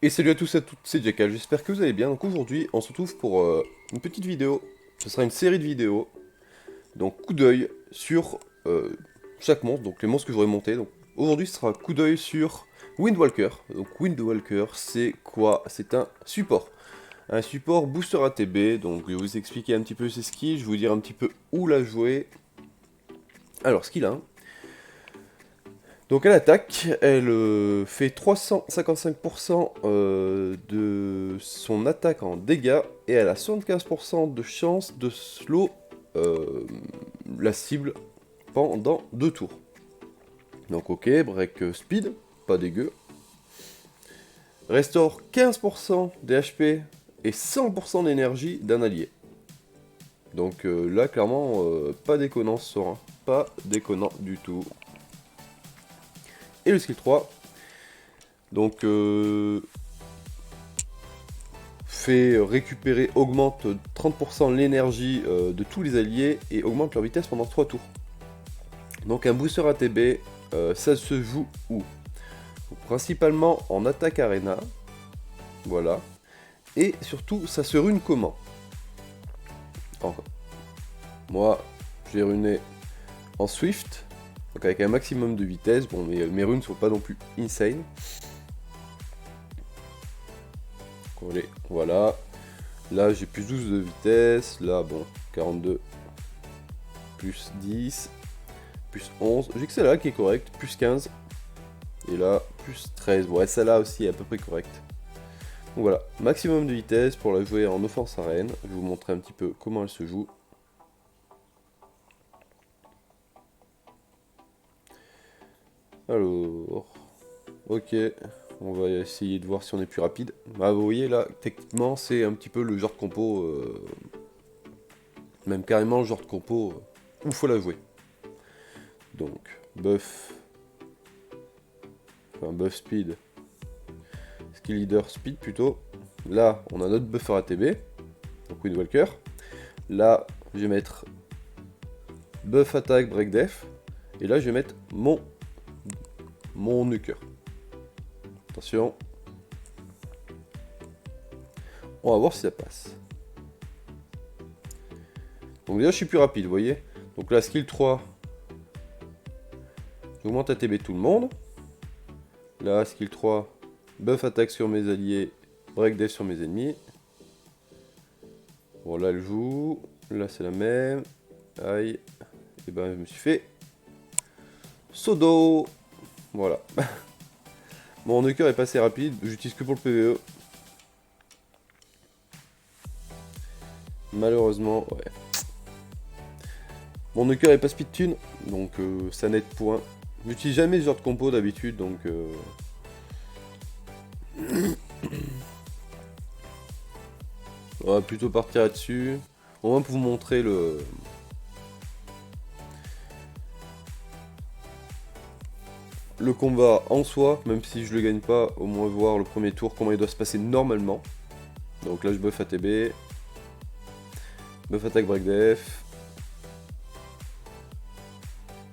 Et salut à tous et à toutes, c'est Jackal, j'espère que vous allez bien. Donc aujourd'hui, on se retrouve pour une petite vidéo. Ce sera une série de vidéos. Donc coup d'œil sur chaque monstre, donc les monstres que j'aurai montés. Donc aujourd'hui, ce sera coup d'œil sur Windwalker. Donc Windwalker, c'est quoi? C'est un support. Un support booster ATB. Donc je vais vous expliquer un petit peu ses skills, je vais vous dire un petit peu où la jouer. Alors, skill 1. Donc elle attaque, elle fait 355% de son attaque en dégâts et elle a 75% de chance de slow la cible pendant 2 tours. Donc ok, break speed, pas dégueu. Restaure 15% des HP et 100% d'énergie d'un allié. Donc là clairement pas déconnant ce sort, hein. Pas déconnant du tout. Et le skill 3, donc fait récupérer, augmente 30% l'énergie de tous les alliés et augmente leur vitesse pendant 3 tours. Donc un booster ATB, ça se joue où? Principalement en attaque arena, voilà. Et surtout, ça se rune comment? Alors, moi, j'ai runé en Swift, donc avec un maximum de vitesse. Bon, mes runes sont pas non plus insane. Allez, voilà. Là, j'ai plus 12 de vitesse. Là, bon, 42. Plus 10. Plus 11. J'ai que celle-là qui est correcte. Plus 15. Et là, plus 13. Bon, ouais, celle-là aussi est à peu près correcte. Donc voilà, maximum de vitesse pour la jouer en offense arène. Je vais vous montrer un petit peu comment elle se joue. Alors, ok, on va essayer de voir si on est plus rapide. Bah, vous voyez là, techniquement, c'est un petit peu le genre de compo, même carrément le genre de compo où il faut la jouer. Donc, buff, enfin buff speed, skill leader speed plutôt. Là, on a notre buffer ATB, donc Windwalker. Là, je vais mettre buff attaque break def. Et là, je vais mettre mon nuker. Attention. On va voir si ça passe. Donc déjà, je suis plus rapide, vous voyez. Donc là, skill 3. J'augmente ATB tout le monde. Là, skill 3. Buff attaque sur mes alliés. Break def sur mes ennemis. Bon, là, elle joue. Là, c'est la même. Aïe. Et ben, je me suis fait Sodo. Voilà. Mon nuker est passé rapide. J'utilise que pour le PvE. Malheureusement, ouais. Mon nuker est pas speed tune, donc ça n'aide point. J'utilise jamais ce genre de compo d'habitude, donc on va plutôt partir là-dessus. Au moins pour vous montrer le combat en soi, même si je le gagne pas, au moins voir le premier tour comment il doit se passer normalement. Donc là je buff ATB, buff attaque break def.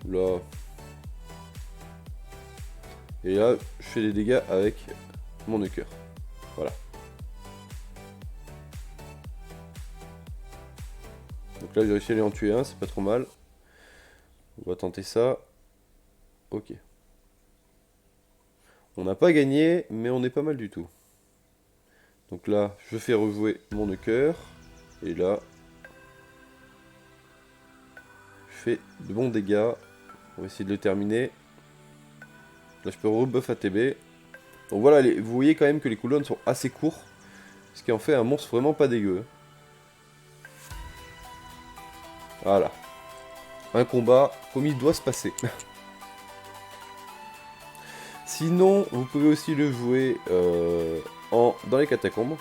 Là. Et là je fais des dégâts avec mon nuker. Voilà. Donc là j'ai réussi à lui en tuer un, c'est pas trop mal. On va tenter ça. Ok. On n'a pas gagné, mais on est pas mal du tout. Donc là, je fais rejouer mon nuker. Et là, je fais de bons dégâts. On va essayer de le terminer. Là, je peux rebuff ATB. Donc voilà, vous voyez quand même que les cooldowns sont assez courts. Ce qui en fait un monstre vraiment pas dégueu. Voilà. Un combat comme il doit se passer. Sinon, vous pouvez aussi le jouer dans les catacombes.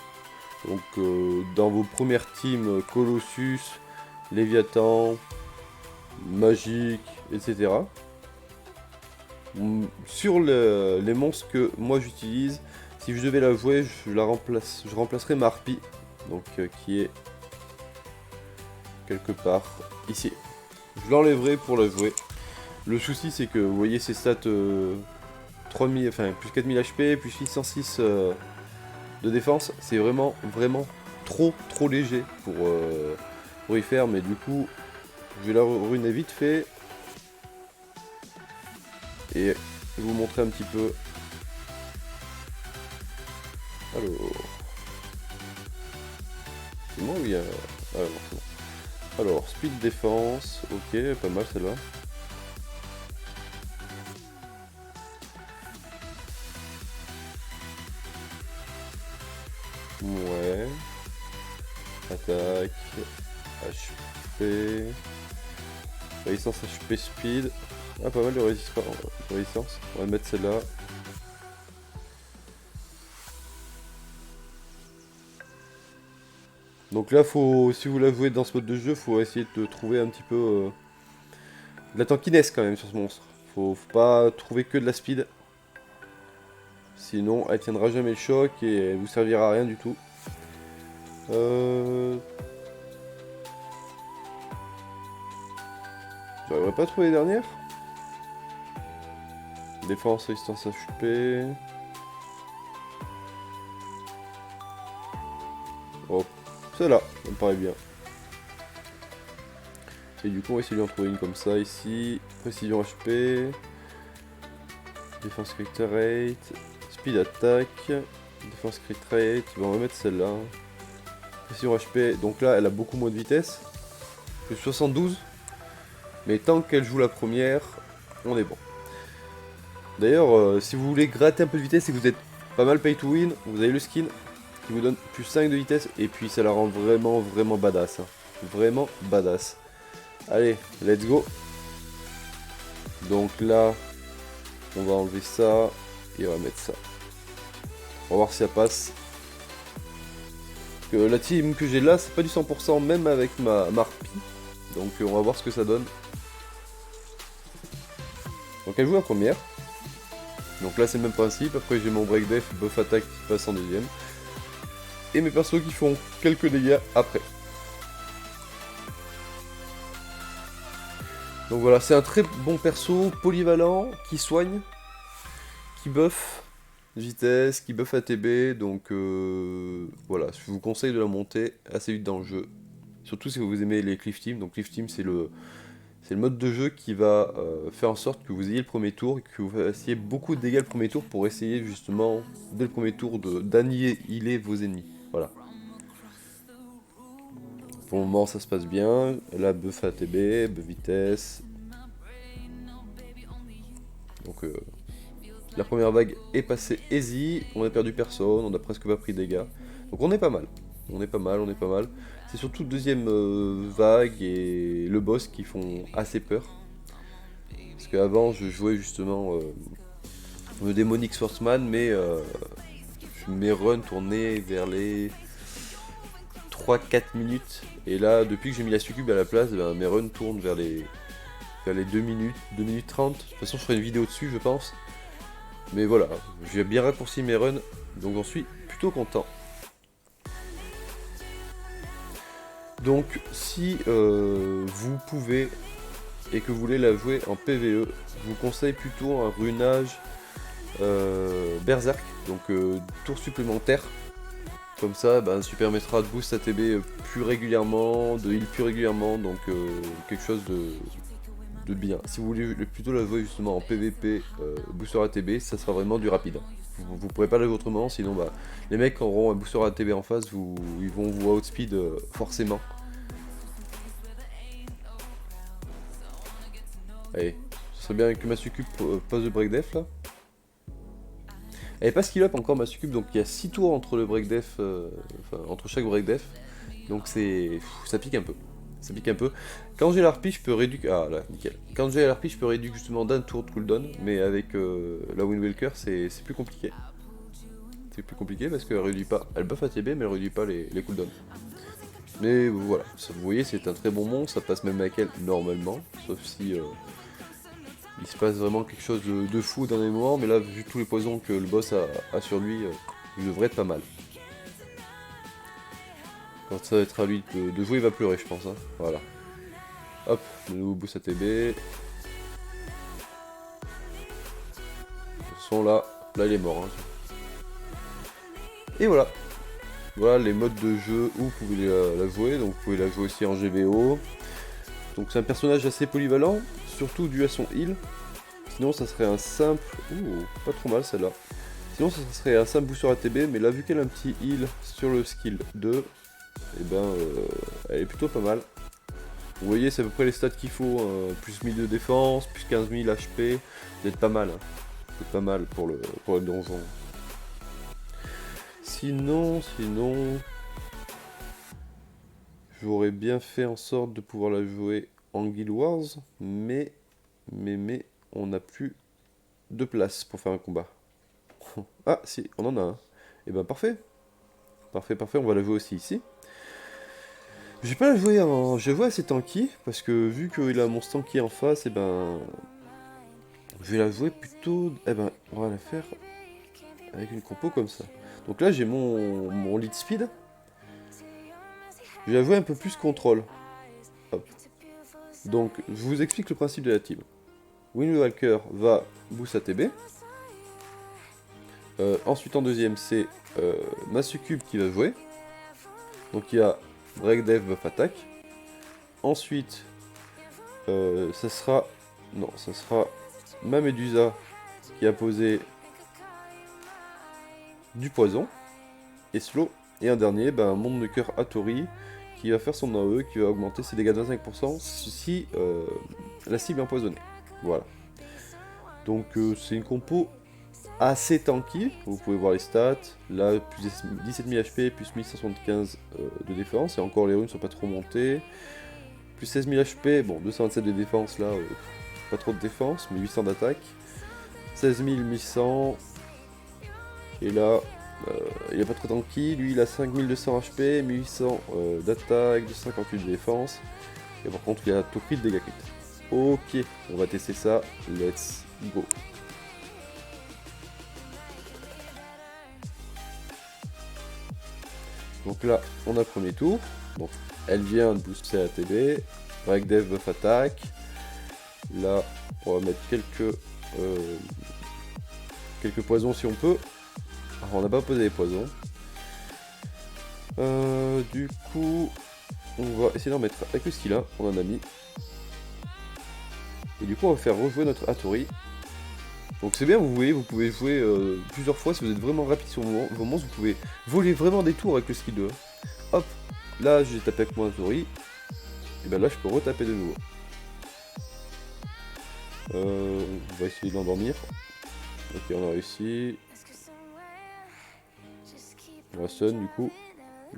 Donc dans vos premières teams Colossus, Léviathan, Magique, etc. Sur les monstres que moi j'utilise, si je devais la jouer, je remplacerais ma harpie, donc qui est quelque part ici. Je l'enlèverai pour la jouer. Le souci c'est que vous voyez ses stats 3000, enfin plus 4000 HP, plus 606 de défense, c'est vraiment trop léger pour y faire, mais du coup, je vais la ruiner vite fait. Et je vais vous montrer un petit peu. Alors... C'est moi ou il y a... Ah non, c'est bon. Alors, speed défense, ok, pas mal celle-là. Ouais. Attaque. HP. Résistance HP speed. Ah, pas mal de résistance. On va mettre celle-là. Donc là, faut, si vous la jouez dans ce mode de jeu, faut essayer de trouver un petit peu de la tankiness quand même sur ce monstre. Faut pas trouver que de la speed. Sinon, elle tiendra jamais le choc et elle vous servira à rien du tout. J'arriverai pas à trouver les dernières. Défense, résistance HP. Oh, celle-là, ça me paraît bien. Et du coup, on va essayer d'en trouver une comme ça ici. Précision HP. Défense crit rate. Speed attack. Défense crit rate. Bon, on va mettre celle-là. Précision HP. Donc là, elle a beaucoup moins de vitesse. Que 72. Mais tant qu'elle joue la première, on est bon. D'ailleurs, si vous voulez gratter un peu de vitesse et que vous êtes pas mal pay to win, vous avez le skin qui vous donne plus 5 de vitesse et puis ça la rend vraiment badass. Hein. Vraiment badass. Allez, let's go. Donc là, on va enlever ça et on va mettre ça. On va voir si ça passe. Parce que la team que j'ai là, c'est pas du 100% même avec ma harpie. Donc on va voir ce que ça donne. Donc elle joue la première. Donc là c'est le même principe, après j'ai mon break def, buff attack qui passe en deuxième. Et mes persos qui font quelques dégâts après. Donc voilà, c'est un très bon perso, polyvalent, qui soigne, qui buff vitesse, qui buff ATB, donc voilà, je vous conseille de la monter assez vite dans le jeu. Surtout si vous aimez les Cliff Team, donc Cliff Team c'est le mode de jeu qui va faire en sorte que vous ayez le premier tour et que vous fassiez beaucoup de dégâts le premier tour pour essayer justement, dès le premier tour, d'annihiler vos ennemis. Voilà. Pour le moment, ça se passe bien. Là, buff ATB, buff vitesse. Donc, la première vague est passée easy. On a perdu personne, on a presque pas pris de dégâts. Donc, on est pas mal. On est pas mal. C'est surtout deuxième vague et le boss qui font assez peur. Parce qu'avant, je jouais justement le Demonic Swordsman, mais mes runs tournaient vers les 3-4 minutes. Et là, depuis que j'ai mis la succube à la place, ben, mes runs tournent vers les 2 minutes, 2 minutes 30. De toute façon, je ferai une vidéo dessus, je pense. Mais voilà, j'ai bien raccourci mes runs, donc j'en suis plutôt content. Donc, si vous pouvez et que vous voulez la jouer en PvE, je vous conseille plutôt un runage Berserk, donc tour supplémentaire. Comme ça, ça vous permettra de boost ATB plus régulièrement, de heal plus régulièrement, donc quelque chose de bien. Si vous voulez plutôt la jouer justement en PVP, booster ATB, ça sera vraiment du rapide. Vous pourrez pas la jouer autrement, sinon les mecs auront un booster ATB en face, ils vont vous outspeed forcément. Allez, ce serait bien que ma succube pose le break def là. Elle n'est pas skill up encore ma succube, donc il y a 6 tours entre le break def, entre chaque break def. Donc ça pique un peu. Ça pique un peu. Quand j'ai l'harpie, je peux réduire. Ah là, nickel. Quand j'ai l'harpie, je peux réduire justement d'un tour de cooldown, mais avec la Wind Waker, c'est plus compliqué. C'est plus compliqué parce qu'elle réduit pas. Elle buff ATB, mais elle réduit pas les cooldowns. Mais voilà, vous voyez, c'est un très bon monstre, ça passe même avec elle normalement, sauf si il se passe vraiment quelque chose de fou dans les moments, mais là, vu tous les poisons que le boss a sur lui, il devrait être pas mal. Quand ça va être à lui de jouer, il va pleurer, je pense. Hein. Voilà. Hop, le nouveau boost ATB. De toute façon, là il est mort. Hein. Et voilà. Voilà les modes de jeu où vous pouvez la jouer. Donc vous pouvez la jouer aussi en GVO. Donc c'est un personnage assez polyvalent, surtout dû à son heal. Sinon ça serait un simple... Ouh, pas trop mal celle-là. Sinon ça serait un simple booster ATB, mais là vu qu'elle a un petit heal sur le skill 2, et ben elle est plutôt pas mal. Vous voyez c'est à peu près les stats qu'il faut, hein. Plus 1000 de défense, plus 15 000 HP, vous êtes pas mal. Hein. C'est pas mal pour le donjon. Sinon, j'aurais bien fait en sorte de pouvoir la jouer en Guild Wars, mais on n'a plus de place pour faire un combat. Ah si, on en a un. Et ben parfait. Parfait, on va la jouer aussi ici. Je vais pas la jouer en... Je vais jouer assez tanky, parce que vu qu'il a mon stanky en face, et ben... Je vais la jouer plutôt... Eh ben, on va la faire avec une compo comme ça. Donc là, j'ai mon lead speed. Je vais la jouer un peu plus contrôle. Hop. Donc, je vous explique le principe de la team. Windwalker va boost ATB. Ensuite, en deuxième, c'est Masukube qui va jouer. Donc, il y a Breakdev buff attack. Ensuite, ça sera ma Medusa qui a posé du poison et slow. Et un dernier, ben, Monde de cœur Hattori qui va faire son AE, qui va augmenter ses dégâts de 25% si la cible est empoisonnée. Voilà. Donc c'est une compo assez tanky, vous pouvez voir les stats, là plus 17 000 HP, plus 1175 de défense, et encore les runes sont pas trop montées, plus 16 000 HP, bon 227 de défense là, pas trop de défense, mais 800 d'attaque, 16 800, et là il est pas trop tanky, lui il a 5200 HP, 1800 d'attaque, 258 de défense, et par contre il a tout crit de dégâts crit. Ok, on va tester ça, let's go. Donc là, on a le premier tour. Donc, elle vient de booster la TB. Breakdev buff attack. Là, on va mettre quelques poisons si on peut. Alors, on n'a pas posé les poisons. Du coup, on va essayer d'en mettre avec le skill 1. On en a mis. Et du coup, on va faire rejouer notre Hattori. Donc c'est bien, vous voyez, vous pouvez jouer plusieurs fois si vous êtes vraiment rapide sur vos monstres, vous pouvez voler vraiment des tours avec le skill 2. Hop, là j'ai tapé avec mon Hattori, et ben là je peux retaper de nouveau. On va essayer de l'endormir. Ok, on a réussi. On va stun du coup.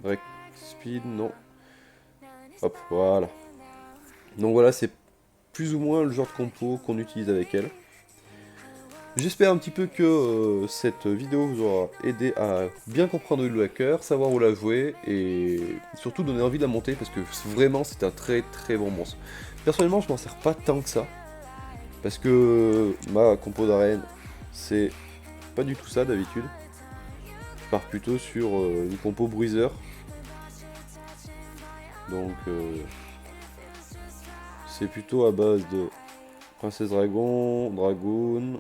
Break speed, non. Hop, voilà. Donc voilà, c'est plus ou moins le genre de compo qu'on utilise avec elle. J'espère un petit peu que cette vidéo vous aura aidé à bien comprendre le hacker, savoir où la jouer et surtout donner envie de la monter parce que vraiment c'est un très très bon monstre. Personnellement je m'en sers pas tant que ça parce que ma compo d'arène c'est pas du tout ça d'habitude. Je pars plutôt sur une compo bruiser. Donc c'est plutôt à base de Princesse Dragon, Dragoon,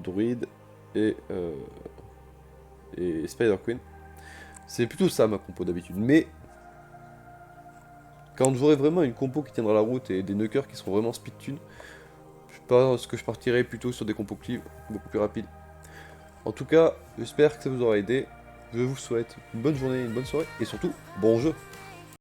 Druide et Spider Queen. C'est plutôt ça ma compo d'habitude. Mais quand j'aurai vraiment une compo qui tiendra la route et des knockers qui seront vraiment speed tune, je pense que je partirai plutôt sur des compos cleave beaucoup plus rapides. En tout cas, j'espère que ça vous aura aidé. Je vous souhaite une bonne journée, une bonne soirée et surtout bon jeu.